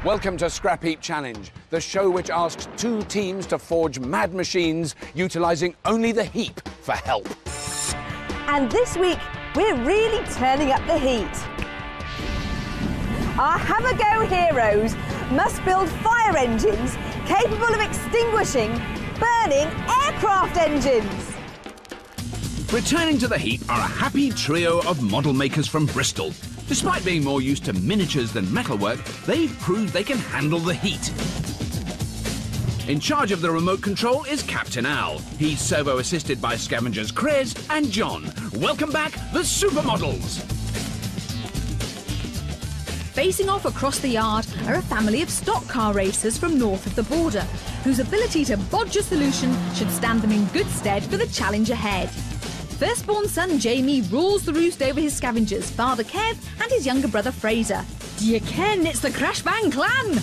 Welcome to Scrapheap Challenge, the show which asks two teams to forge mad machines utilising only the heap for help. And this week, we're really turning up the heat. Our have-a-go heroes must build fire engines capable of extinguishing burning aircraft engines. Returning to the heap are a happy trio of model makers from Bristol. Despite being more used to miniatures than metalwork, they've proved they can handle the heat. In charge of the remote control is Captain Al. He's servo-assisted by scavengers Chris and John. Welcome back, the Supermodels! Facing off across the yard are a family of stock car racers from north of the border, whose ability to bodge a solution should stand them in good stead for the challenge ahead. Firstborn son Jamie rules the roost over his scavengers, father Kev and his younger brother Fraser. Do you ken it's the Crash Bang Clan?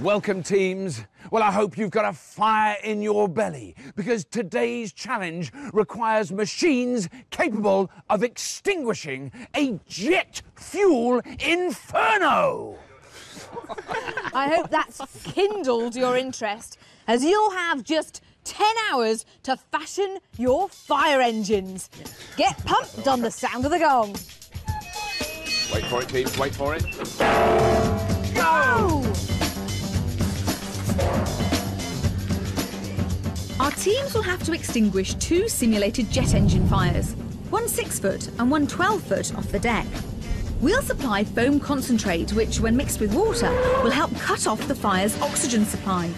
Welcome, teams. Well, I hope you've got a fire in your belly, because today's challenge requires machines capable of extinguishing a jet fuel inferno. I hope that's kindled your interest, as you'll have just 10 hours to fashion your fire engines. Get pumped on the sound of the gong. Wait for it, teams, wait for it. Go! Our teams will have to extinguish two simulated jet engine fires, one 6-foot and one 12-foot off the deck. We'll supply foam concentrate, which, when mixed with water, will help cut off the fire's oxygen supply.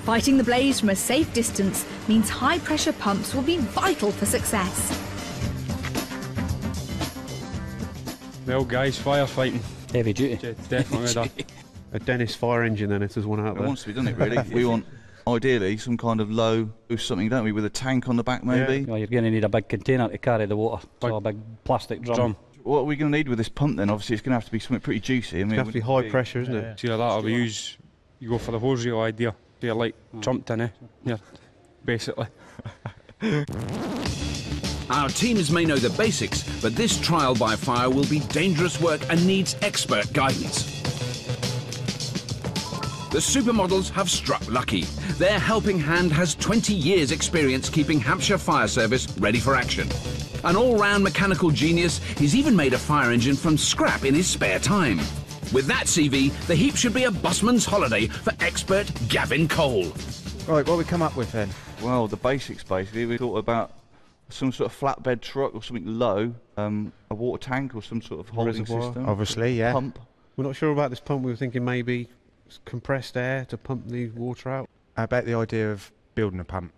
Fighting the blaze from a safe distance means high-pressure pumps will be vital for success. Well, guys, firefighting. Heavy duty. It's definitely a Dennis fire engine, then, if there's one out there. It wants to be, doesn't it, really? We want, ideally, some kind of low something, don't we, with a tank on the back, maybe? Yeah. Well, you're going to need a big container to carry the water, so a big plastic drum. What are we going to need with this pump, then? Obviously, it's going to have to be something pretty juicy. I mean, It's going to have to be high pressure, isn't it? See, that or you go for the hose reel idea. So you're like trumped in, yeah, basically. Our teams may know the basics, but this trial by fire will be dangerous work and needs expert guidance. The Supermodels have struck lucky. Their helping hand has 20 years' experience keeping Hampshire Fire Service ready for action. An all-round mechanical genius, he's even made a fire engine from scrap in his spare time. With that CV, the heap should be a busman's holiday for expert Gavin Cole. Right, what we come up with then? Well, the basics, basically. We thought about some sort of flatbed truck or something low, a water tank or some sort of holding Reservoir, system. obviously, yeah. Pump. We're not sure about this pump. We were thinking maybe compressed air to pump the water out. How about the idea of building a pump?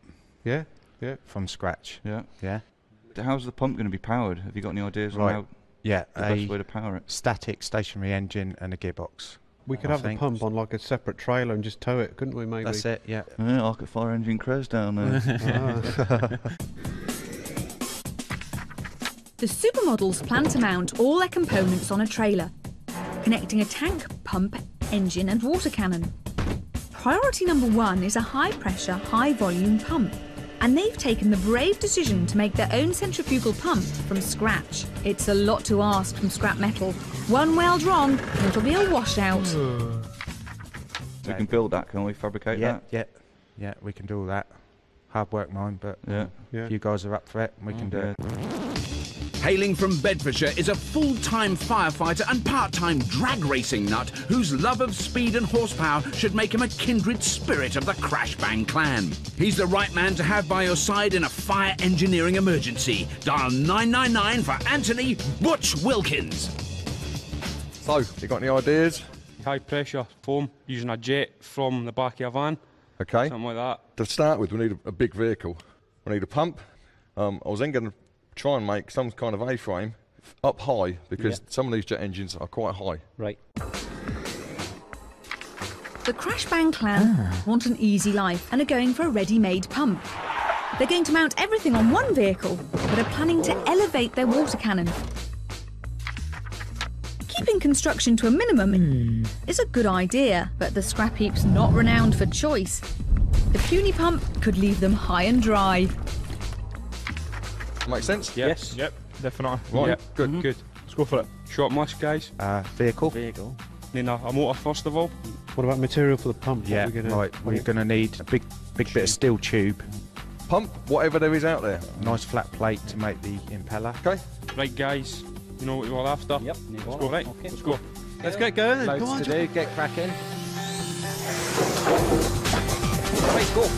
Yeah, yeah. From scratch? Yeah. Yeah. How's the pump going to be powered? Have you got any ideas on Right. how Yeah, the best way to power it? static stationary engine and a gearbox. We could I have the think. pump on like a separate trailer and just tow it, couldn't we, maybe? That's it, yeah. Yeah, like a fire engine Crez down there. The Supermodels plan to mount all their components on a trailer, connecting a tank, pump, engine and water cannon. Priority number one is a high-pressure, high-volume pump. And they've taken the brave decision to make their own centrifugal pump from scratch. It's a lot to ask from scrap metal. One weld wrong, and it'll be a washout. We can build that, can we? Fabricate that? Yeah, we can do all that. Hard work, mine, but Yeah. if you guys are up for it, we can do it. Hailing from Bedfordshire is a full-time firefighter and part-time drag racing nut whose love of speed and horsepower should make him a kindred spirit of the Crash Bang Clan. He's the right man to have by your side in a fire engineering emergency. Dial 999 for Anthony Butch Wilkins. So, you got any ideas? High pressure foam using a jet from the back of a van. Okay. Something like that. To start with, we need a big vehicle. We need a pump. I was then going to try and make some kind of A-frame up high, because some of these jet engines are quite high. Right. The Crash Bang Clan want an easy life and are going for a ready-made pump. They're going to mount everything on one vehicle, but are planning to elevate their water cannon. Keeping construction to a minimum is a good idea, but the scrap heap's not renowned for choice. The puny pump could leave them high and dry. Make sense? Yes. Yep, definitely. Right, yep. good. Good. Let's go for it. Short musk, guys. Vehicle. Then a motor first of all. What about material for the pump? Yeah, right. We're going to need a big bit of steel tube. Pump, whatever there is out there. Nice flat plate to make the impeller. Okay. Right, guys. You know what we're all after? Yep. Let's go, right? Okay. Let's go. Let's get going then. Loads Come on, to do. Get cracking. Right, go.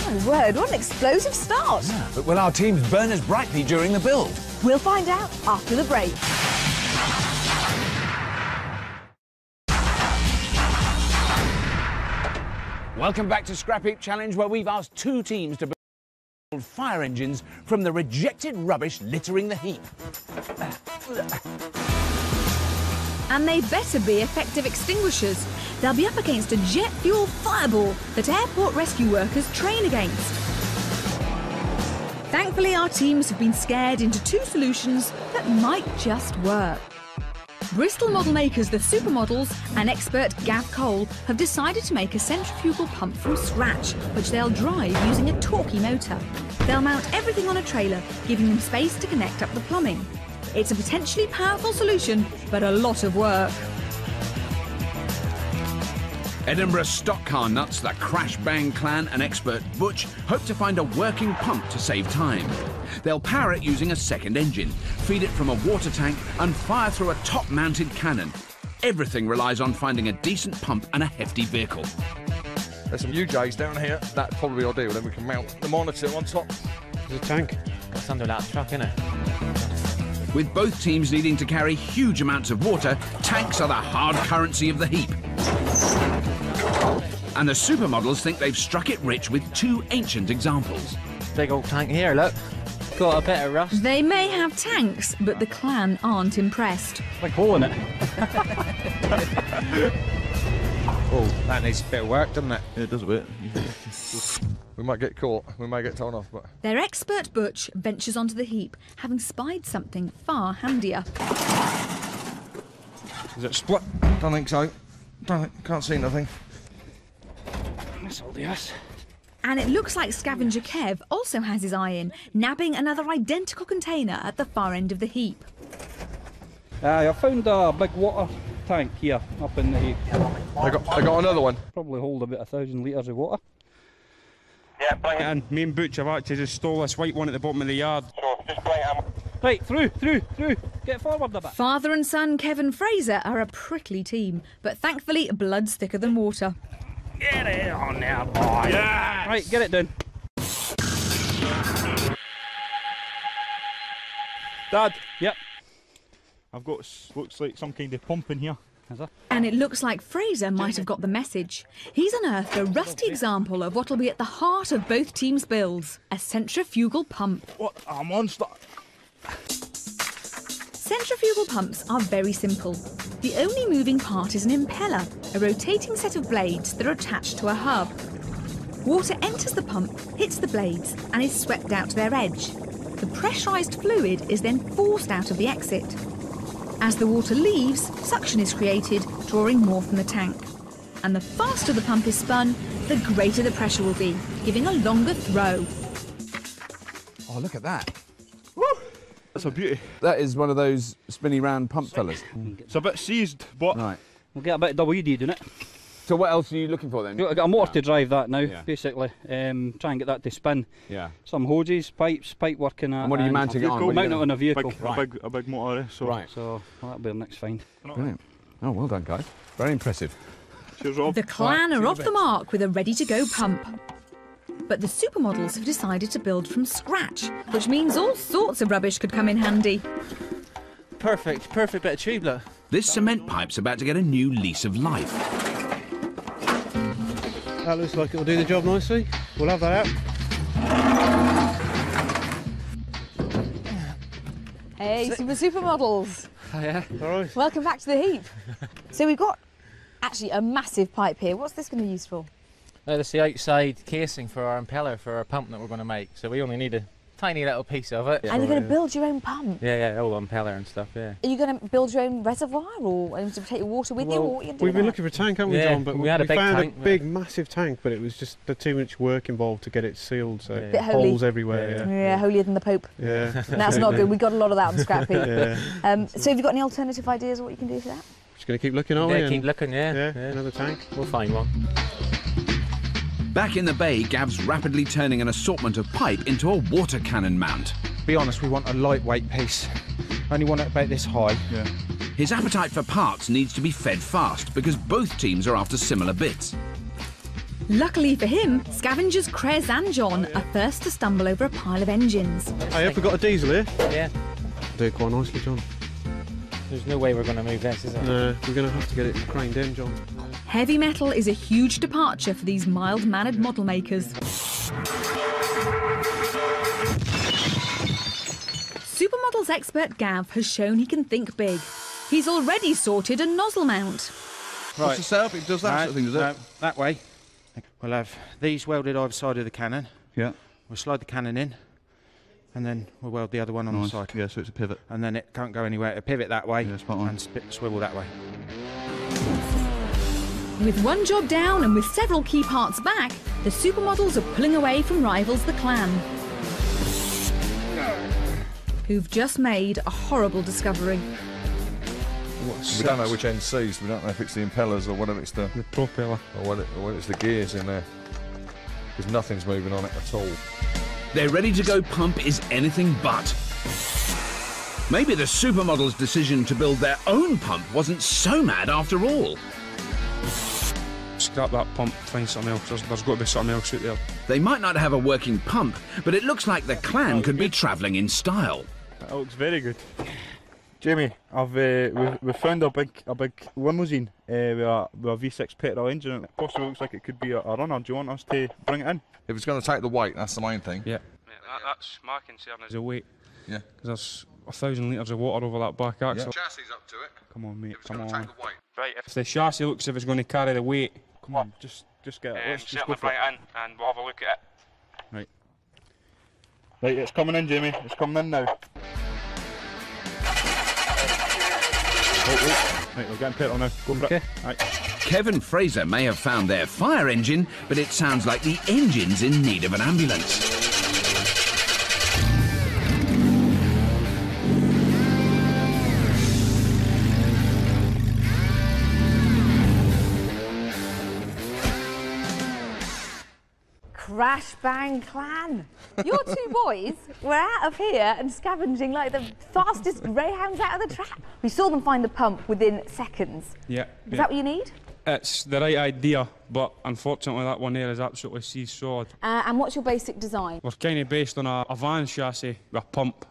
My word, what an explosive start. But will our teams burn as brightly during the build? We'll find out after the break. Welcome back to Scrapheap Challenge, where we've asked 2 teams to build fire engines from the rejected rubbish littering the heap. And they better be effective extinguishers. They'll be up against a jet fuel fireball that airport rescue workers train against. Thankfully, our teams have been scared into 2 solutions that might just work. Bristol model makers the Supermodels and expert Gav Cole have decided to make a centrifugal pump from scratch, which they'll drive using a torquey motor. They'll mount everything on a trailer, giving them space to connect up the plumbing. It's a potentially powerful solution, but a lot of work. Edinburgh stock car nuts, the Crash Bang clan and expert Butch hope to find a working pump to save time. They'll power it using a second engine, feed it from a water tank and fire through a top-mounted cannon. Everything relies on finding a decent pump and a hefty vehicle. There's some UJs down here. That's probably ideal. Then we can mount the monitor on top. There's a tank. That's under that truck, isn't it? With both teams needing to carry huge amounts of water, tanks are the hard currency of the heap. And the Supermodels think they've struck it rich with 2 ancient examples. Big old tank here, look. Got a bit of rust. They may have tanks, but the clan aren't impressed. Like hole in it. Oh, that needs a bit of work, doesn't it? Yeah, it does a bit. We might get caught. We may get told off, but... Their expert Butch ventures onto the heap, having spied something far handier. Is it split? Don't think so. Can't see nothing. This'll do us. And it looks like Scavenger Kev also has his eye in, nabbing another identical container at the far end of the heap. I found a big water tank here up in the heap. I got another one. Probably hold about 1,000 litres of water. Yeah, bring it. And me and Butch have actually just stole this white one at the bottom of the yard. Sure, just bring it in. Right, through. Get forward a bit. Father and son Kevin Fraser are a prickly team, but thankfully blood's thicker than water. Get it on now, boy. Yes! Right, get it done. Dad. Yep. I've got, looks like some kind of pump in here. Is there? And it looks like Fraser might have got the message. He's unearthed a rusty example of what'll be at the heart of both teams' builds, a centrifugal pump. What a monster. Centrifugal pumps are very simple. The only moving part is an impeller, a rotating set of blades that are attached to a hub. Water enters the pump, hits the blades, and is swept out to their edge. The pressurised fluid is then forced out of the exit. As the water leaves, suction is created, drawing more from the tank. And the faster the pump is spun, the greater the pressure will be, giving a longer throw. Oh, look at that. That's a beauty. That is one of those spinny round pump fellas. It's a bit seized, but... Right. We'll get a bit of WD doing it. So what else are you looking for then? I've got a motor to drive that now, Yeah. basically. Try and get that to spin. Yeah. Some hoses, pipe working. And what are you mounting it on? What are you Mounting it on a vehicle. A big motor, eh? So. Right. So that'll be the next find. Brilliant. Oh, well done, guys. Very impressive. Cheers, Rob. The clan are off the mark with a ready-to-go pump. But the Supermodels have decided to build from scratch, which means all sorts of rubbish could come in handy. Perfect bit of tube, look. This cement pipe's about to get a new lease of life. That looks like it'll do the job nicely. We'll have that out. Hey, Supermodels. Yeah. All right. Welcome back to the heap. So we've got actually a massive pipe here. What's this going to be used for? That's the outside casing for our impeller for our pump that we're going to make. So we only need a Tiny little piece of it. And you're going to build your own pump? Yeah, all on impeller and stuff, yeah. Are you going to build your own reservoir or to take your water with you? Or what are you going to do We've been looking for a tank, haven't we, Yeah, John? But we had a big found tank, a big, massive tank, but it was just too much work involved to get it sealed, so Bit holy. holes everywhere. Yeah, holier than the Pope. Yeah. That's not good. We got a lot of that on Scrapheap. Yeah. So have you got any alternative ideas of what you can do for that? Just going to keep looking, aren't we? Yeah, keep looking, yeah. Another tank. We'll find one. Back in the bay, Gav's rapidly turning an assortment of pipe into a water cannon mount. Be honest, we want a lightweight piece. Only want it about this high. Yeah. His appetite for parts needs to be fed fast because both teams are after similar bits. Luckily for him, scavengers Krez and John are first to stumble over a pile of engines. Hey, have we got a diesel here? Yeah. Do it quite nicely, John. There's no way we're going to move this, is there? No, we're going to have to get it craned in, John. Heavy metal is a huge departure for these mild-mannered model makers. Supermodels expert Gav has shown he can think big. He's already sorted a nozzle mount. Right. What's the setup? It does that sort of thing, does it? No, that way. We'll have these welded either side of the cannon. Yeah. We'll slide the cannon in, and then we'll weld the other one on the side. Yeah, so it's a pivot. And then it can't go anywhere. It'll pivot that way spot on. and swivel that way. With one job down and with several key parts back, the supermodels are pulling away from rivals the Clan, who've just made a horrible discovery. We don't know which end seized. We don't know if it's the impellers or whether it's the propeller or whether it's the gears in there. Because nothing's moving on it at all. Their ready-to-go pump is anything but. Maybe the supermodels' decision to build their own pump wasn't so mad after all. Scrap that pump, find something else. There's got to be something else out there. They might not have a working pump, but it looks like the Clan could be travelling in style. That looks very good. Jamie, we've found a big limousine with a V6 petrol engine, and it possibly looks like it could be a runner. Do you want us to bring it in? If it's going to take the weight, that's the main thing. Yeah. That's my concern is the weight. Yeah. Because there's 1,000 litres of water over that back axle. Yeah. Chassis up to it. Come on, mate. If it's going to take the weight. Right. If the chassis looks as if it's going to carry the weight, come on, just get it. Let's just go for bring it in and we'll have a look at it. Right. Right, it's coming in, Jamie. It's coming in now. Right, we're getting petrol now. Go for it. Right. Kevin Fraser may have found their fire engine, but it sounds like the engine's in need of an ambulance. Crash Bang Clan. Your two boys were out of here and scavenging like the fastest greyhounds out of the trap. We saw them find the pump within seconds. Yeah. Is that what you need? It's the right idea, but unfortunately that one there is absolutely seesawed. And what's your basic design? We're kind of based on a van chassis with a pump,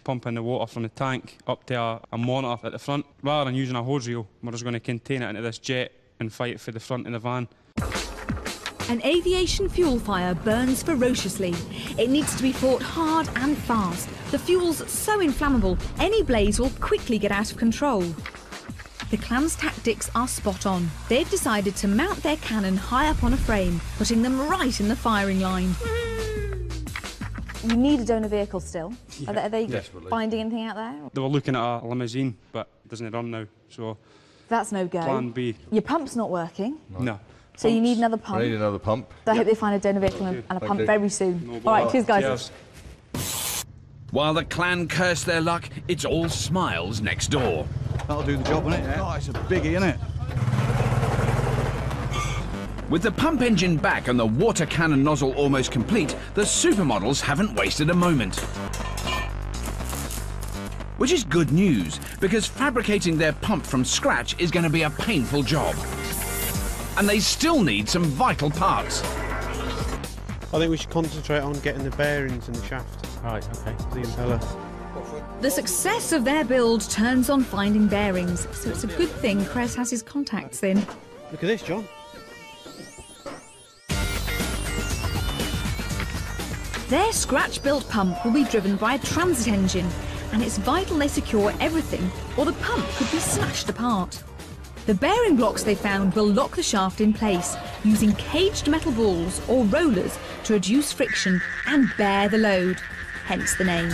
pumping the water from the tank up to a monitor at the front. Rather than using a hose reel, we're just going to contain it into this jet and fight for the front of the van. An aviation fuel fire burns ferociously. It needs to be fought hard and fast. The fuel's so inflammable, any blaze will quickly get out of control. The Clan's tactics are spot on. They've decided to mount their cannon high up on a frame, putting them right in the firing line. You need a donor vehicle still. Yeah, are they desperately. finding anything out there? They were looking at a limousine, but it doesn't run now, so... That's no go. Plan B. Your pump's not working. No. So you need another pump. I need another pump. I hope they find a donor vehicle and a pump very soon. All right, cheers, guys. Cheers. While the Clan curse their luck, it's all smiles next door. That'll do the job, won't it? Yeah. Oh, it's a biggie, isn't it? With the pump engine back and the water cannon nozzle almost complete, the supermodels haven't wasted a moment. Which is good news, because fabricating their pump from scratch is going to be a painful job. And they still need some vital parts. I think we should concentrate on getting the bearings and the shaft. Right, okay. The impeller. The success of their build turns on finding bearings, so it's a good thing Krez has his contacts in. Look at this, John. Their scratch-built pump will be driven by a transit engine, and it's vital they secure everything, or the pump could be smashed apart. The bearing blocks they found will lock the shaft in place, using caged metal balls or rollers to reduce friction and bear the load. hence the name.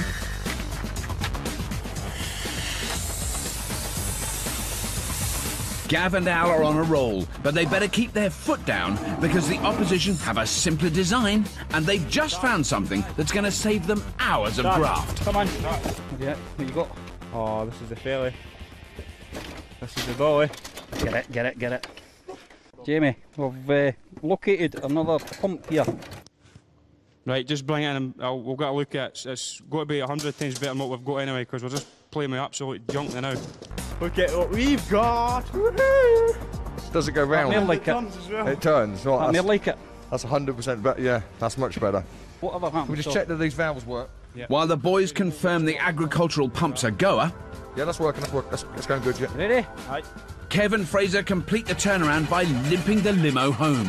Gav and Al are on a roll, but they better keep their foot down because the opposition have a simpler design and they've just found something that's going to save them hours of graft. Come on. Yeah, what you got? Oh, this is the fairly. This is the dolly. Get it, get it, get it. Jamie, we've located another pump here. Right, just bring it in and we'll get a look at it. It's got to be 100 times better than what we've got anyway, because we're just playing with absolute junk now. Look at what we've got! Woohoo! Does it go round? Like it turns as well. It turns. Right, I like it. That's 100% better. Yeah, that's much better. Whatever happens. We just check that these valves work. Yeah. While the boys confirm the agricultural pump's a goer. Yeah, that's working. That's going good. Yeah. Ready? Right. Kev and Fraser complete the turnaround by limping the limo home.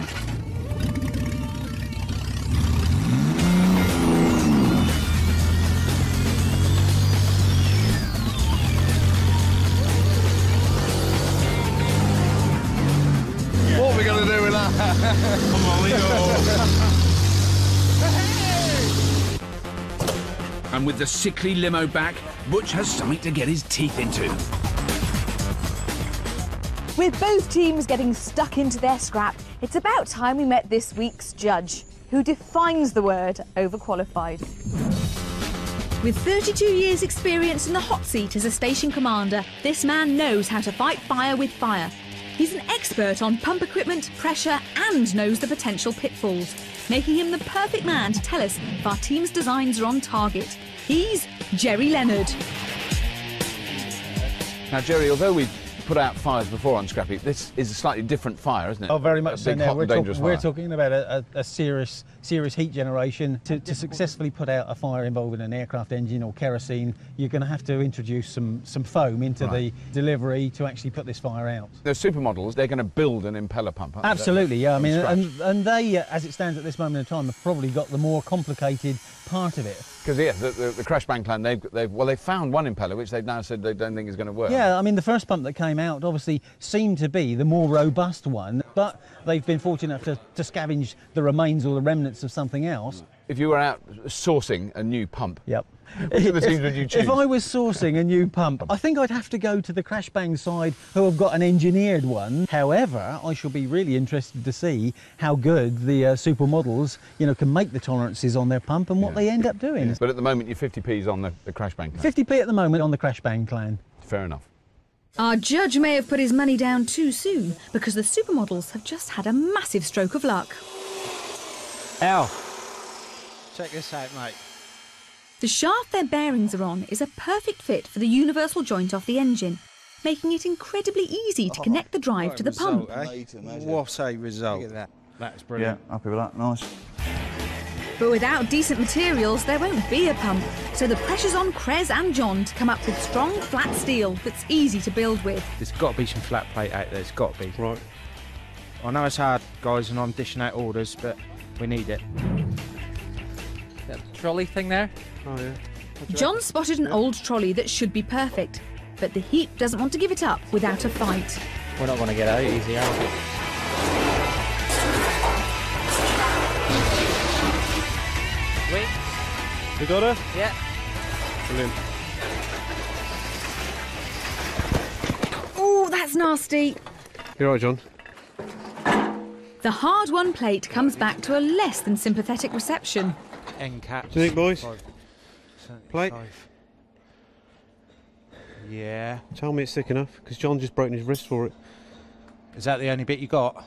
What are we going to do with that? Come on, Leo. And with the sickly limo back, Butch has something to get his teeth into. With both teams getting stuck into their scrap, it's about time we met this week's judge, who defines the word overqualified. With 32 years' experience in the hot seat as a station commander, this man knows how to fight fire with fire. He's an expert on pump equipment, pressure, and knows the potential pitfalls, making him the perfect man to tell us if our team's designs are on target. He's Jerry Leonard. Now, Jerry, although we've put out fires before on Scrapheap, this is a slightly different fire, isn't it? Oh, very much so. Big, hot and dangerous fire. We're talking about a serious heat generation. To successfully put out a fire involving an aircraft engine or kerosene, you're going to have to introduce some foam into the delivery to actually put this fire out. The supermodels, they're going to build an impeller pump, aren't they? Absolutely, yeah. I mean, and they, as it stands at this moment in time, have probably got the more complicated part of it. Because, yeah, the Crash Bang clan, they've found one impeller, which they've now said they don't think is going to work. Yeah, I mean, the first pump that came out obviously seemed to be the more robust one, but they've been fortunate enough to scavenge the remains or the remnants of something else. If you were out sourcing a new pump, yep. Which of the teams would you choose? If I was sourcing a new pump, I think I'd have to go to the Crash Bang side, who have got an engineered one. However, I shall be really interested to see how good the supermodels, can make the tolerances on their pump and what they end up doing. But at the moment, your 50p's on the Crash Bang clan. 50p at the moment on the Crash Bang clan. Fair enough. Our judge may have put his money down too soon because the supermodels have just had a massive stroke of luck. Al, check this out, mate. The shaft their bearings are on is a perfect fit for the universal joint off the engine, making it incredibly easy to connect the drive to the pump. What a result. Look at that. That's brilliant. Yeah, happy with that. Nice. But without decent materials, there won't be a pump. So the pressure's on Krez and John to come up with strong, flat steel that's easy to build with. There's got to be some flat plate out there. It's got to be. Right. I know it's hard, guys, and I'm dishing out orders, but we need it. That trolley thing there? Oh, yeah. John spotted an old trolley that should be perfect, but the heap doesn't want to give it up without a fight. We're not going to get out easy, are we? Wait. You got her? Yeah. Brilliant. Oh, that's nasty. You're right, John. The hard-won plate comes back to a less than sympathetic reception. End caps. Do you think, boys? Plate? Yeah. Tell me it's thick enough, because John just broken his wrist for it. Is that the only bit you got?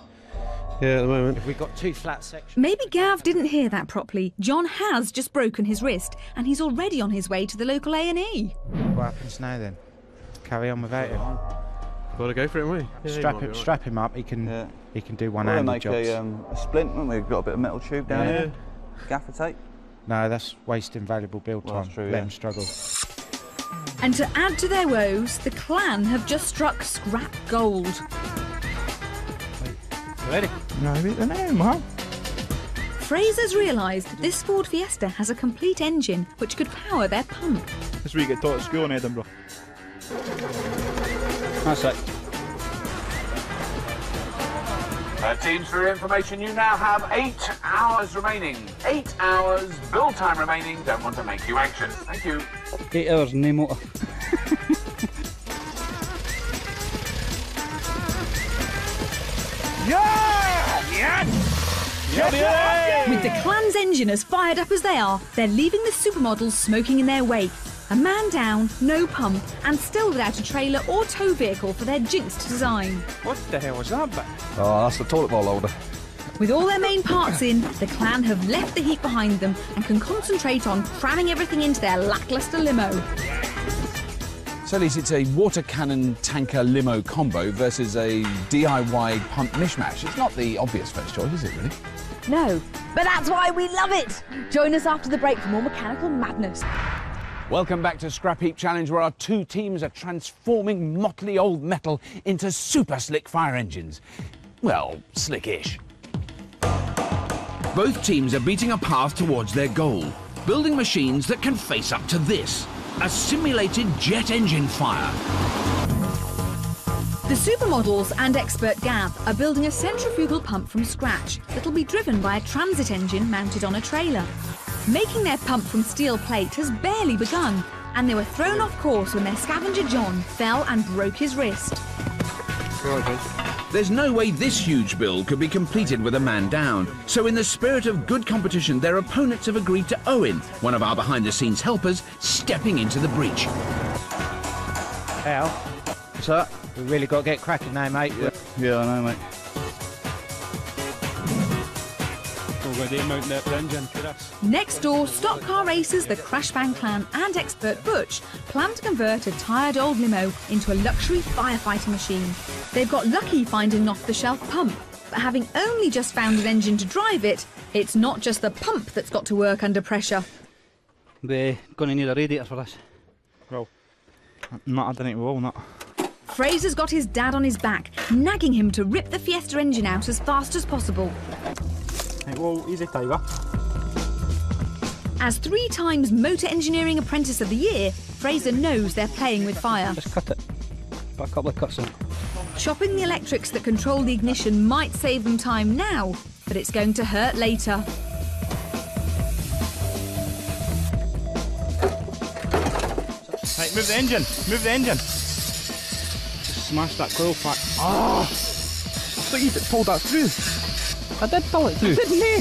Yeah, at the moment. If we got two flat sections... Maybe Gav didn't hear that properly. John has just broken his wrist, and he's already on his way to the local A&E. What happens now, then? Carry on without him? Got to go for it, haven't we? Yeah, strap him up. He can do one-handed jobs. A splint, haven't we? We've got a bit of metal tube down here. Gaffer tape. No, that's wasting valuable build time. That's true, Let them struggle. And to add to their woes, the clan have just struck scrap gold. Ready? No, the name, huh? Fraser's realised that this Ford Fiesta has a complete engine which could power their pump. That's what you get taught at school in Edinburgh. That's it. Teams, for your information, you now have 8 hours remaining. 8 hours, build time remaining. Don't want to make you anxious. Thank you. 8 hours, no motor. With the clan's engine as fired up as they are, they're leaving the supermodels smoking in their wake. A man down, no pump, and still without a trailer or tow vehicle for their jinxed design. What the hell was that bit? Oh, that's the toilet bowl holder. With all their main parts in, the clan have left the heat behind them and can concentrate on cramming everything into their lacklustre limo. So, at least it's a water cannon tanker limo combo versus a DIY pump mishmash. It's not the obvious first choice, is it, really? No, but that's why we love it. Join us after the break for more mechanical madness. Welcome back to Scrapheap Challenge, where our 2 teams are transforming motley old metal into super slick fire engines. Well, slickish. Both teams are beating a path towards their goal, building machines that can face up to this, a simulated jet engine fire. The supermodels and expert Gav are building a centrifugal pump from scratch that'll be driven by a transit engine mounted on a trailer. Making their pump from steel plate has barely begun, and they were thrown off course when their scavenger John fell and broke his wrist. There's no way this huge build could be completed with a man down, so in the spirit of good competition, their opponents have agreed to Owen, one of our behind-the-scenes helpers, stepping into the breach. Al, What's that? we really got to get cracking now, mate. Yeah, I know, mate. Next door, stock car racers, the Crashbang clan and expert Butch plan to convert a tired old limo into a luxury firefighting machine. They've got lucky finding an off-the-shelf pump, but having only just found an engine to drive it, it's not just the pump that's got to work under pressure. We're going to need a radiator for this. Well, not, I don't think we will, not. Fraser's got his dad on his back, nagging him to rip the Fiesta engine out as fast as possible. Hey, well, easy, Tiger. As 3 times Motor Engineering Apprentice of the Year, Fraser knows they're playing with fire. Just cut it. Put a couple of cuts in. Chopping the electrics that control the ignition might save them time now, but it's going to hurt later. Right, move the engine. Move the engine. Just smash that coil pack. Oh! I thought you pulled that through. I did pull it through. Didn't he?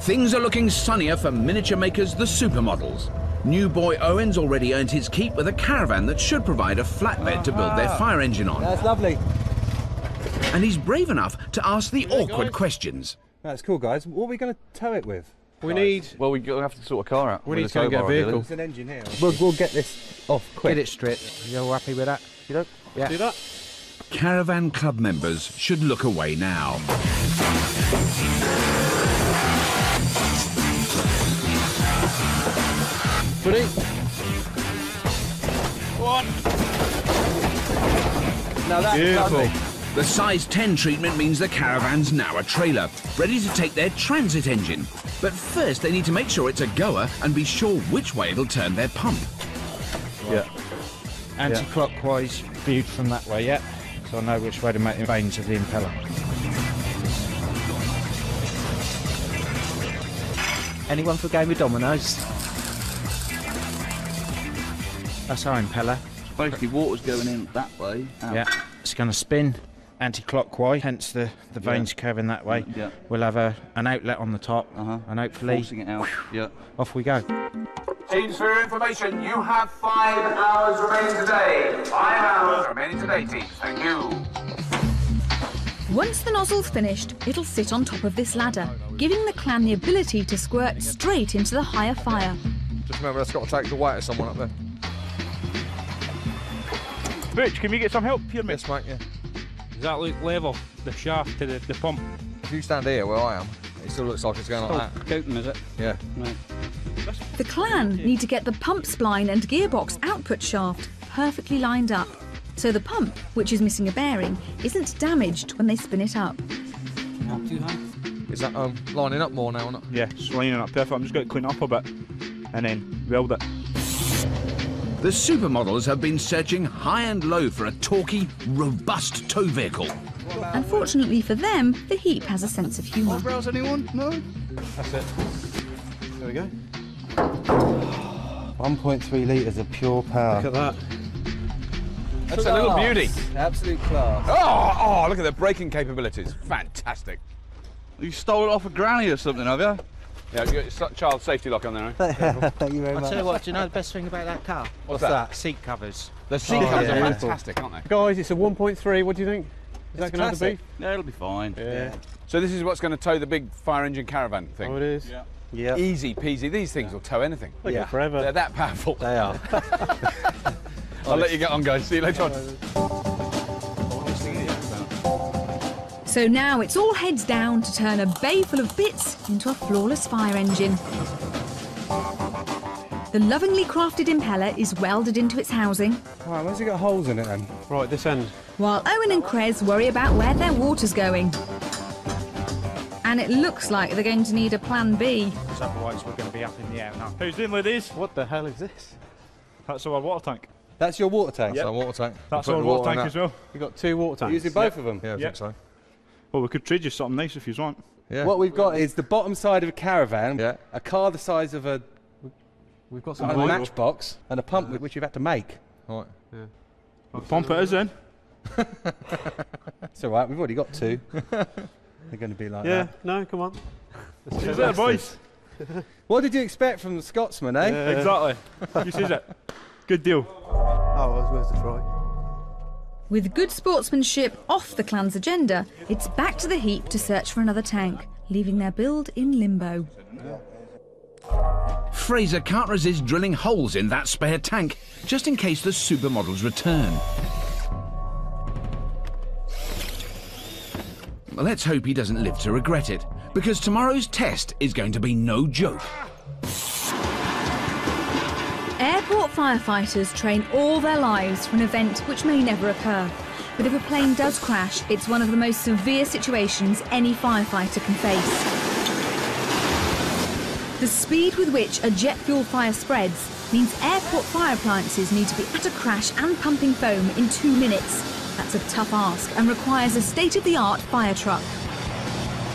Things are looking sunnier for miniature makers, the supermodels. New boy Owen's already earned his keep with a caravan that should provide a flatbed to build their fire engine on. That's lovely. And he's brave enough to ask the awkward questions. That's cool, guys. What are we going to tow it with? We need... Well, we have to sort a car out. We need to go and get a vehicle. There's an engine here. We'll get this off quick. Get it stripped. You all happy with that? You know? Yeah. Do that. Caravan club members should look away now. Ready? One. Now that's Beautiful. lovely. The size 10 treatment means the caravan's now a trailer, ready to take their transit engine. But first they need to make sure it's a goer and be sure which way it'll turn their pump. Yeah. Anti-clockwise viewed from that way, yeah? So I know which way to make the vanes of the impeller. Anyone for a game of dominoes? That's our impeller. Basically, water's going in that way. Out. Yeah, it's going to spin anti-clockwise, hence the vanes curving that way. Yeah. We'll have an outlet on the top, and hopefully forcing it out. Yeah. off we go. Teams, for your information, you have 5 hours remaining today. 5 hours remaining today, teams. Thank you. Once the nozzle's finished, it'll sit on top of this ladder, giving the clan the ability to squirt straight into the higher fire. Just remember, that's got to take the weight of someone up there. Butch, can we get some help here, mate? Yes, mate, yeah. Does that look level, the shaft to the pump? If you stand here where I am, it still looks like it's going like that. Counting, is it? Yeah. Right. The clan need to get the pump spline and gearbox output shaft perfectly lined up, so the pump, which is missing a bearing, isn't damaged when they spin it up. Not too high. Is that lining up more now or not? Yeah, it's lining up perfect. I'm just going to clean it up a bit and then weld it. The supermodels have been searching high and low for a torquey, robust tow vehicle. Unfortunately for them, the heap has a sense of humour. Eyebrows, anyone? No? That's it. There we go. 1.3 litres of pure power. Look at that. That's a little beauty. Absolute class. Oh, look at the braking capabilities. Fantastic. You stole it off a granny or something, have you? Yeah, you got your child safety lock on there, eh? Thank you very much. I'll tell you what, do you know the best thing about that car? What's that? Seat covers. The seat covers are fantastic, aren't they? Guys, it's a 1.3. What do you think? Is that going to have the beef? Yeah, it'll be fine. Yeah. So this is what's going to tow the big fire engine caravan thing? Oh, it is? Yeah. Yeah. Easy peasy. These things will tow anything. They go forever. They're that powerful. They are. I'll let you get on, guys. See you later on. So now it's all heads down to turn a bay full of bits into a flawless fire engine. The lovingly crafted impeller is welded into its housing, Right, where's it got holes in it then? Right, this end. while Owen and Krez worry about where their water's going. And it looks like they're going to need a plan B. Because otherwise we're going to be up in the air now. How's doing, ladies? What the hell is this? That's our water tank. That's your water tank? That's our water tank. That's We're our putting water in tank as well. You've got 2 water tanks. Using both of them? Yeah, I think so. Well, we could trade you something nice if you want. Yeah. What we've got is the bottom side of a caravan, Yeah. a car the size of a We've got a some matchbox, and a pump which you've had to make. Right. Pump it is in. It's all right, we've already got 2. They're going to be like Yeah, that. no, come on. Is it, boys? What did you expect from the Scotsman, eh? Exactly. You says it. Good deal. Oh, well, where's the try? With good sportsmanship off the clan's agenda, it's back to the heap to search for another tank, leaving their build in limbo. Fraser can't resist drilling holes in that spare tank, just in case the supermodels return. Well, let's hope he doesn't live to regret it, because tomorrow's test is going to be no joke. Airport firefighters train all their lives for an event which may never occur. But if a plane does crash, it's one of the most severe situations any firefighter can face. The speed with which a jet fuel fire spreads means airport fire appliances need to be at a crash and pumping foam in 2 minutes. That's a tough ask and requires a state-of-the-art fire truck.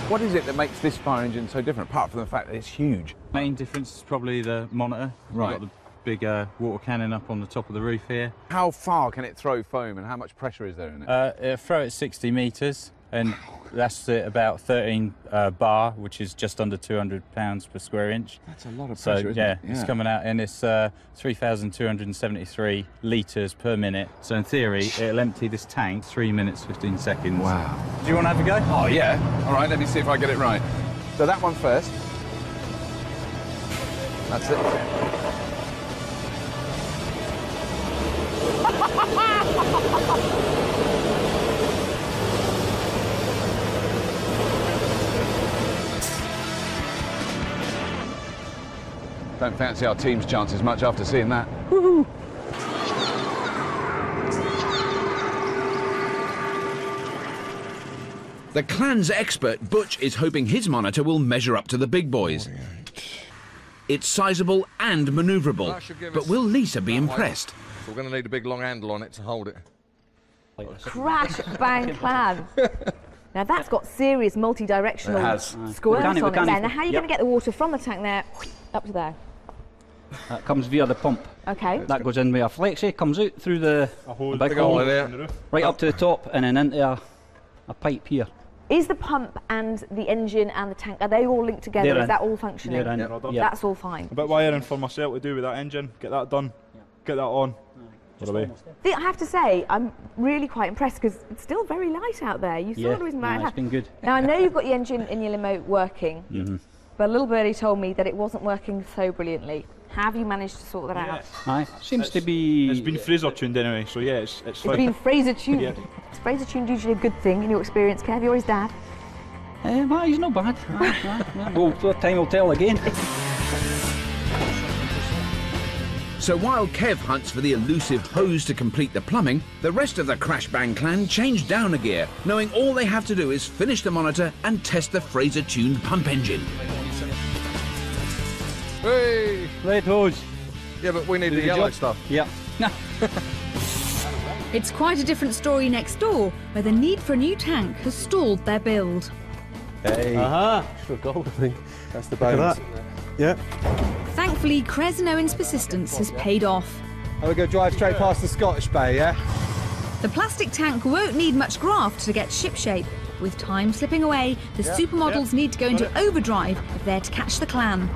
What is it that makes this fire engine so different, apart from the fact that it's huge? Main difference is probably the monitor. Right. We've got the big water cannon up on the top of the roof here. How far can it throw foam and how much pressure is there in it? It'll throw it 60 metres, and that's at about 13 bar, which is just under 200 pounds per square inch. That's a lot of so, pressure, isn't yeah, it? it's coming out, and it's 3,273 litres per minute. So in theory, it'll empty this tank 3 minutes 15 seconds. Wow. Do you want to have a go? Oh yeah. All right, let me see if I get it right. So that one first. That's it. Don't fancy our team's chances much after seeing that. Woohoo! The clan's expert, Butch, is hoping his monitor will measure up to the big boys. It's sizable and manoeuvrable, but will Lisa be impressed? So we're going to need a big long handle on it to hold it. Crash bang clan. Now that's got serious multi-directional squirts on it there. Now how are you going to get the water from the tank there up to there? That comes via the pump. Okay. That goes in with a flexi, comes out through the big hole there, right up to the top, and then into a pipe here. Is the pump and the engine and the tank, are they all linked together? Is that all functioning? That's all fine. A bit wiring for myself to do with that engine. Get that done. Get that on. I have to say, I'm really quite impressed because it's still very light out there. You saw the reason why it's been good. Now I know you've got the engine in your limo working, but little birdie told me that it wasn't working so brilliantly. How have you managed to sort that out? Aye, seems to be. It's been Fraser tuned anyway, so yeah, it's fine. It's been Fraser tuned. Is Fraser tuned usually a good thing in your experience, Kev? You're his dad. Well, he's not bad. Well, time will tell again. So while Kev hunts for the elusive hose to complete the plumbing, the rest of the Crash Bang clan change down a gear, knowing all they have to do is finish the monitor and test the Fraser-tuned pump engine. Hey! Red hose. Yeah, but we need Do the the yellow job. stuff. Yeah. It's quite a different story next door, where the need for a new tank has stalled their build. Hey. Aha. For gold, I think. That's the Look at bones. that. Yeah. Thankfully, Krez and Owen's persistence has paid off. And we're going to drive straight past the Scottish Bay, yeah? The plastic tank won't need much graft to get shipshape. With time slipping away, the supermodels need to go into overdrive if they're to catch the clan.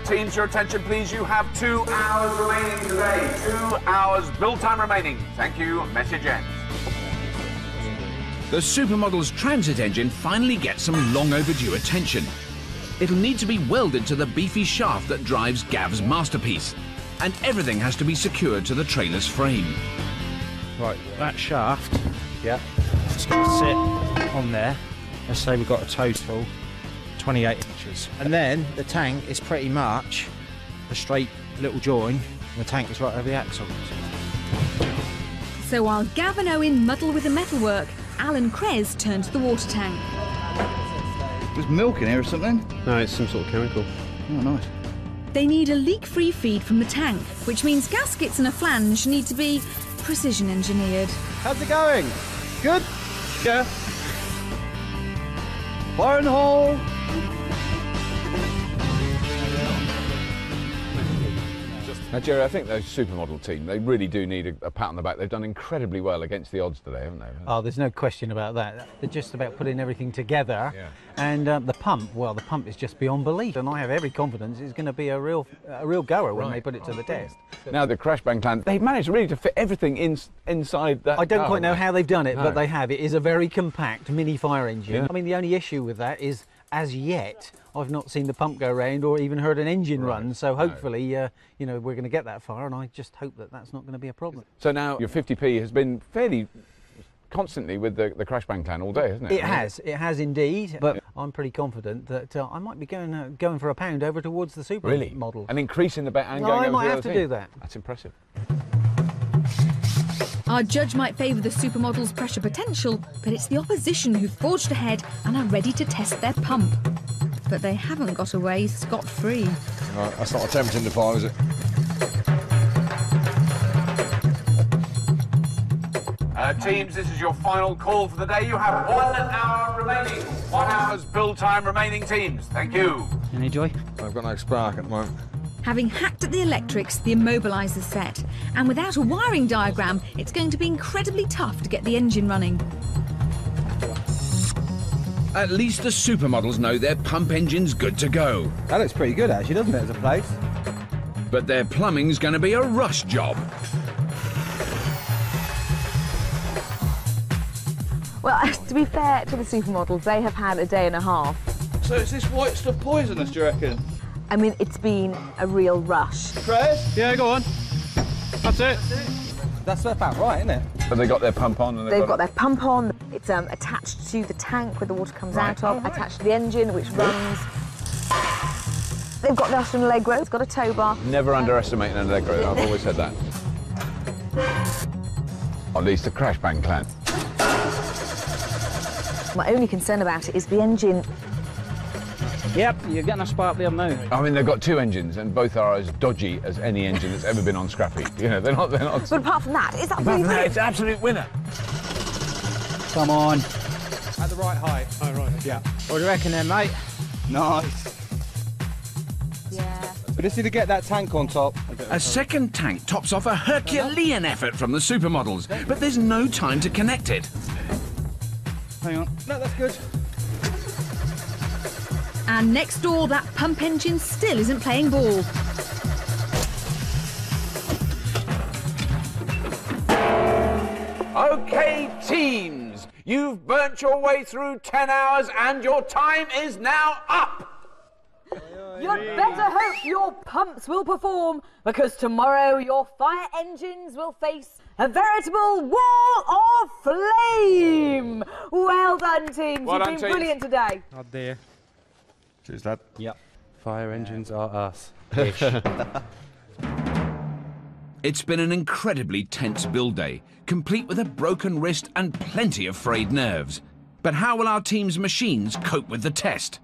Teams, your attention, please. You have 2 hours remaining today. 2 hours build time remaining. Thank you. Message ends. The supermodel's transit engine finally gets some long overdue attention. It'll need to be welded to the beefy shaft that drives Gav's masterpiece, and everything has to be secured to the trailer's frame. Right, that shaft, yeah, it's going to sit on there. Let's say we've got a total 28 inches. And then the tank is pretty much a straight little join, and the tank is right over the axle. So while Gav and Owen muddle with the metalwork, Al and Krez turn to the water tank. There's milk in here or something? No, it's some sort of chemical. Oh, nice. They need a leak-free feed from the tank, which means gaskets and a flange need to be precision engineered. How's it going? Good? Yeah. Fire in the hole! Now, Jerry, I think those supermodel team, they really do need a pat on the back. They've done incredibly well against the odds today, haven't they? Oh, there's no question about that. They're just about putting everything together. Yeah. And the pump, well, the pump is just beyond belief. And I have every confidence it's going to be a real goer when they put it to the test. Now, the Crash Bang clan, they've managed really to fit everything inside that I don't car, quite know haven't how they've done it, No. but they have. It is a very compact mini fire engine. Yeah. I mean, the only issue with that is, as yet, I've not seen the pump go round or even heard an engine run. So hopefully, you know, we're going to get that far, and I just hope that that's not going to be a problem. So now your 50p has been fairly constantly with the Crash Bang clan all day, hasn't it? It has indeed. But I'm pretty confident that I might be going for a pound over towards the super Really? model. And increasing the bet and Well, going I over might the have other to team. do that. That's impressive. Our judge might favour the supermodel's pressure potential, but it's the opposition who've forged ahead and are ready to test their pump. But they haven't got away scot-free. Right, that's not attempting to fire, is it? Teams, this is your final call for the day. You have 1 hour remaining. 1 hour's build time remaining, teams. Thank you. Any joy? I've got no spark at the moment. Having hacked at the electrics, the immobiliser's set, and without a wiring diagram, it's going to be incredibly tough to get the engine running. At least the supermodels know their pump engine's good to go. That looks pretty good, actually, doesn't it, as a place? But their plumbing's going to be a rush job. Well, to be fair to the supermodels, they have had a day and a half. So is this white stuff poisonous, do you reckon? I mean, it's been a real rush. Chris? Yeah, go on. That's it. That's about right, isn't it? Have they got their pump on? And They've got their pump on. It's attached to the tank where the water comes out of, attached to the engine, which runs. They've got the Austrian Allegro, it's got a tow bar. Never underestimate an Allegro. I've always said that. Or at least the Crash Bang clan. My only concern about it is the engine. Yep, you're getting a spark there now. I mean, they've got 2 engines, and both are as dodgy as any engine that's ever been on Scrapheap. You know, they're not. But apart from that, it's Apart absolutely from that, brilliant. it's an absolute winner. Come on. At the right height. Oh, right. Yeah. What do you reckon then, mate? Nice. Yeah. We just need to get that tank on top. A second tank tops off a Herculean effort from the supermodels, but there's no time to connect it. Hang on. No, that's good. And next door, that pump engine still isn't playing ball. OK, teams, you've burnt your way through 10 hours, and your time is now up. You'd better hope your pumps will perform, because tomorrow your fire engines will face a veritable wall of flame. Well done, teams. Well You've done, been teams. brilliant today. Not there. Cheers, Dad. Yep. Fire engines are us. It's been an incredibly tense build day, complete with a broken wrist and plenty of frayed nerves. But how will our team's machines cope with the test?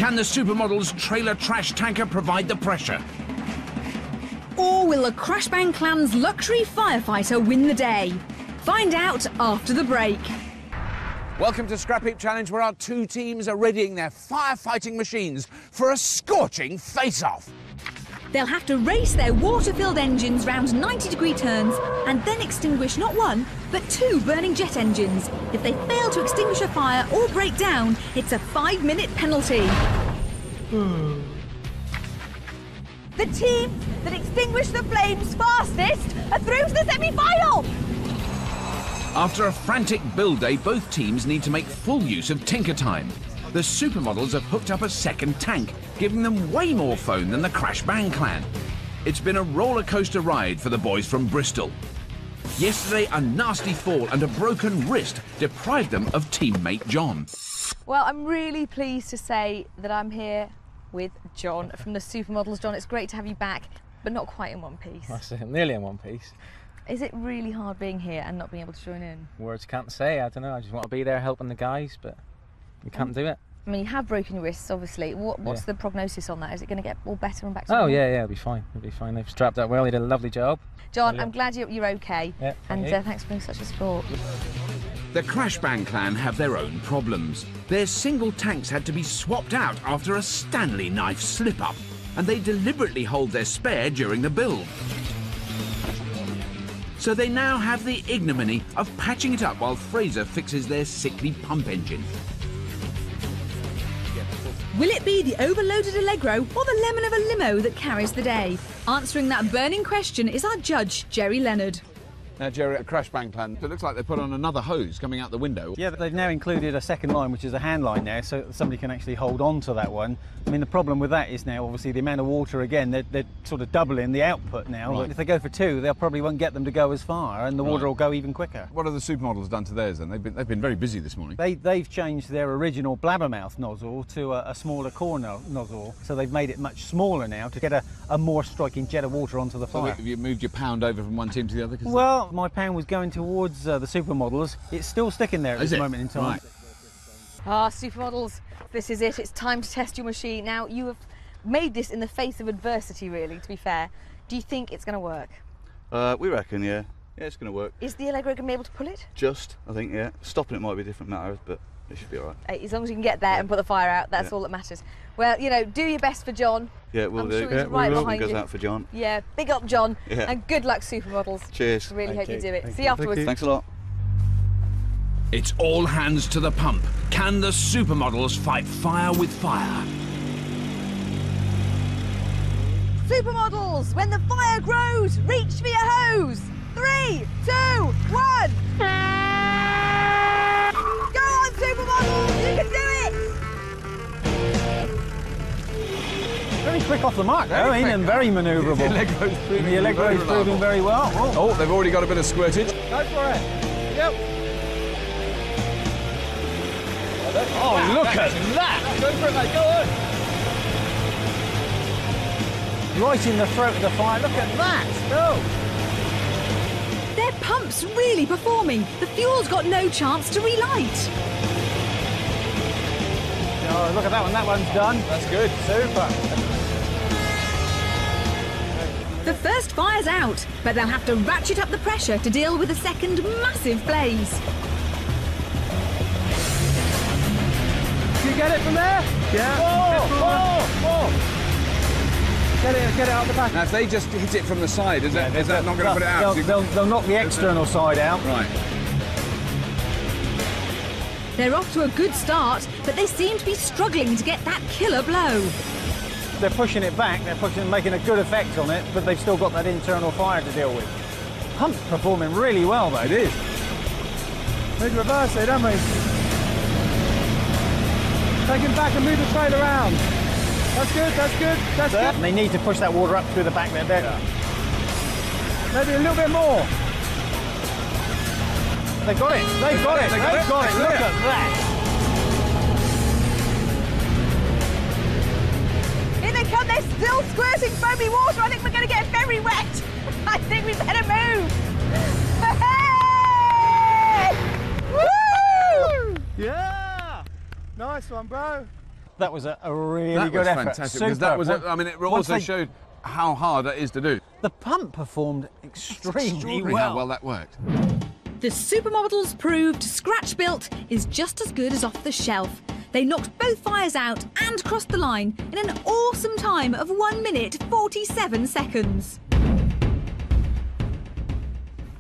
Can the supermodel's trailer trash tanker provide the pressure? Or will the Crash Bang Clan's luxury firefighter win the day? Find out after the break. Welcome to Scrapheap Challenge, where our two teams are readying their firefighting machines for a scorching face-off. They'll have to race their water-filled engines round 90-degree turns and then extinguish not one, but 2 burning jet engines. If they fail to extinguish a fire or break down, it's a 5-minute penalty. The team that extinguished the flames fastest are through to the semi-final! After a frantic build day, both teams need to make full use of tinker time. The supermodels have hooked up a second tank, giving them way more foam than the Crash Bang Clan. It's been a roller coaster ride for the boys from Bristol. Yesterday, a nasty fall and a broken wrist deprived them of teammate John. Well, I'm really pleased to say that I'm here with John from the Supermodels. John, it's great to have you back, but not quite in one piece. That's it, nearly in one piece. Is it really hard being here and not being able to join in? Words can't say, I don't know, I just want to be there helping the guys, but we can't do it. I mean, you have broken your wrists, obviously. What's the prognosis on that? Is it going to get all better and back to Oh, normal? yeah, it'll be fine. It'll be fine. They've strapped up well. They did a lovely job. John, I'm glad you're okay. Yeah, and thanks for being such a sport. The Crash Bang Clan have their own problems. Their single tanks had to be swapped out after a Stanley knife slip-up, and they deliberately hold their spare during the build. So they now have the ignominy of patching it up while Fraser fixes their sickly pump engine. Will it be the overloaded Allegro or the lemon of a limo that carries the day? Answering that burning question is our judge, Jerry Leonard. Now, Jerry, at Crash Bang Clan, it looks like they put on another hose coming out the window. Yeah, they've now included a second line, which is a hand line now, so somebody can actually hold on to that one. I mean, the problem with that is now, obviously, the amount of water, again, they're sort of doubling the output now. Right. But if they go for 2, they probably won't get them to go as far, and the water will go even quicker. What have the supermodels done to theirs then? They've been very busy this morning. They've changed their original blabbermouth nozzle to a smaller core nozzle, so they've made it much smaller now to get a more striking jet of water onto the So fire. have you moved your pound over from one team to the other? Well, my pound was going towards the supermodels. It's still sticking there at this moment in time. Right. Ah, Supermodels, this is it. It's time to test your machine. Now, you have made this in the face of adversity, really, to be fair. Do you think it's going to work? We reckon, yeah. Yeah, it's going to work. Is the Allegro going to be able to pull it? Just, I think, yeah. Stopping it might be a different matter, but it should be all right. As long as you can get there and put the fire out, that's all that matters. Well, you know, do your best for John. Yeah, we'll do. I'm sure he's right behind goes you. out for John. Yeah, big up, John. Yeah. And good luck, Supermodels. Cheers. Really hope you do it. Thank See you afterwards. Thanks a lot. It's all hands to the pump. Can the supermodels fight fire with fire? Supermodels, when the fire grows, reach for your hose. 3, 2, 1. Go on, Supermodels, you can do it. Very quick off the mark, though, and very manoeuvrable. The Allegro's proving very well. Oh, they've already got a bit of squirtage. Go for it. Yep. Oh, look at that! Go for it, mate. Go on. Right in the throat of the fire. Look at that. Go. Their pump's really performing. The fuel's got no chance to relight. Oh, look at that one. That one's done. That's good. Super. The first fire's out, but they'll have to ratchet up the pressure to deal with a second massive blaze. You get it from there? Yeah. Whoa. Get it out the back. Now, if they just hit it from the side, is that not going to put it out? They'll knock the external side out. Right. They're off to a good start, but they seem to be struggling to get that killer blow. They're pushing it back, making a good effect on it, but they've still got that internal fire to deal with. Pump's performing really well, though. It is. Need to reverse it, don't we? Take him back and move the trailer around. That's good. And they need to push that water up through the back there. Maybe a little bit more. They got it. They've got it. Look at that. Here they come. They're still squirting foamy water. I think we're going to get very wet. I think we better move. Hey! Woo! Yeah. Nice one, bro. That was a really That good was effort. fantastic, because that was, I mean, it also showed how hard that is to do. The pump performed extremely well. How well that worked. The supermodels proved Scratch Built is just as good as off the shelf. They knocked both fires out and crossed the line in an awesome time of 1 minute 47 seconds.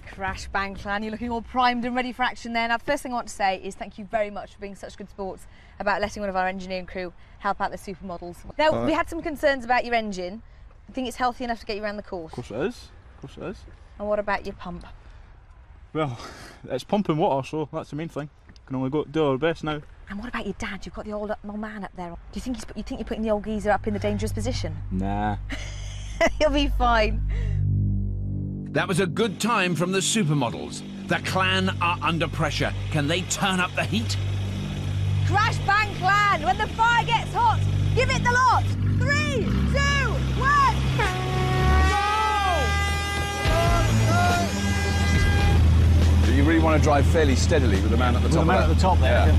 Crash Bang Clan, you're looking all primed and ready for action there. Now, the first thing I want to say is thank you very much for being such good sports about letting one of our engineering crew help out the supermodels. Now, we had some concerns about your engine. I think it's healthy enough to get you around the course. Of course it is. Of course it is. And what about your pump? Well, it's pumping water, so that's the main thing. Can only do our best now. And what about your dad? You've got the old man up there. Do you think you're putting the old geezer up in the dangerous position? Nah. He'll be fine. That was a good time from the supermodels. The clan are under pressure. Can they turn up the heat? Crash Bang Clan, when the fire gets hot, give it the lot. 3, 2, 1. So you really want to drive fairly steadily with the man at the top. The man at the top there. Yeah.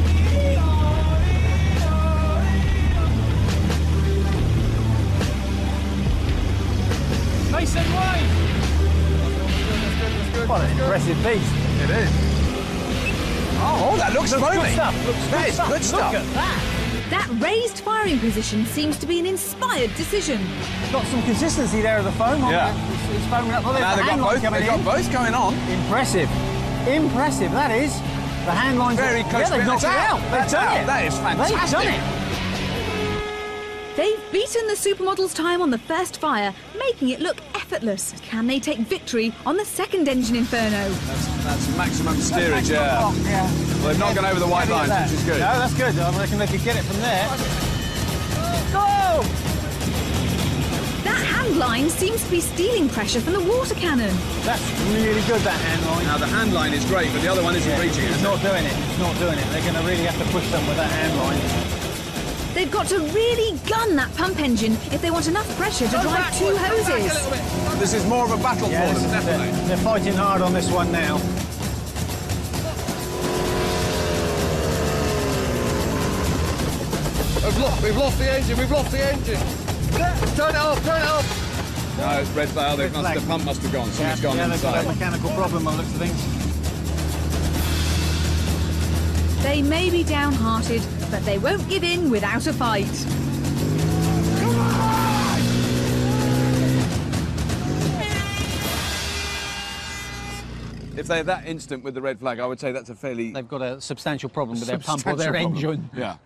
Nice and wide. What an impressive beast. It is. Oh, that looks foamy. Good stuff. That is good stuff. Look at that. That raised firing position seems to be an inspired decision. Got some consistency there of the foam. Yeah. It's foaming up. Well, Now they've got both going on. Impressive. Impressive, that is. The hand lines very close. Yeah, they've knocked it out. They've done it. That is fantastic. They've done it. They've beaten the supermodels' time on the first fire, making it look effortless. Can they take victory on the second engine inferno? That's maximum steerage, yeah. Well, they've not gone over the white lines, which is good. No, that's good. I reckon they could get it from there. Go! That hand line seems to be stealing pressure from the water cannon. That's really good, that hand line. Now, the hand line is great, but the other one isn't reaching it. It's not doing it. It's not doing it. They're going to really have to push them with that hand line. They've got to really gun that pump engine if they want enough pressure to drive 2 hoses. This is more of a battle for them, definitely. They're fighting hard on this one now. We've lost the engine. We've lost the engine. Turn it off. Turn it off. No, it's red flag. The pump must have gone. Something's gone they've got inside. a mechanical problem on the looks of things. They may be downhearted, but they won't give in without a fight. If they're that instant with the red flag, I would say that's a fairly... They've got a substantial problem with their pump or their engine. Yeah.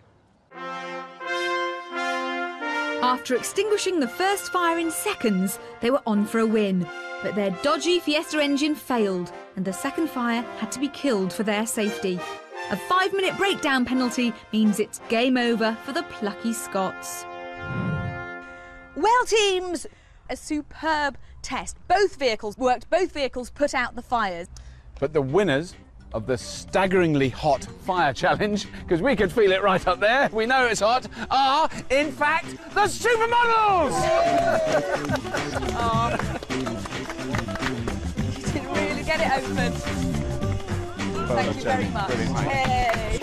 After extinguishing the first fire in seconds, they were on for a win. But their dodgy Fiesta engine failed, and the second fire had to be killed for their safety. A 5-minute breakdown penalty means it's game over for the plucky Scots. Well, teams, a superb test. Both vehicles worked, both vehicles put out the fires. But the winners of the staggeringly hot fire challenge, because we could feel it right up there, we know it's hot, are, in fact, the supermodels! Oh. You didn't really get it open. Thank you very much. Hey.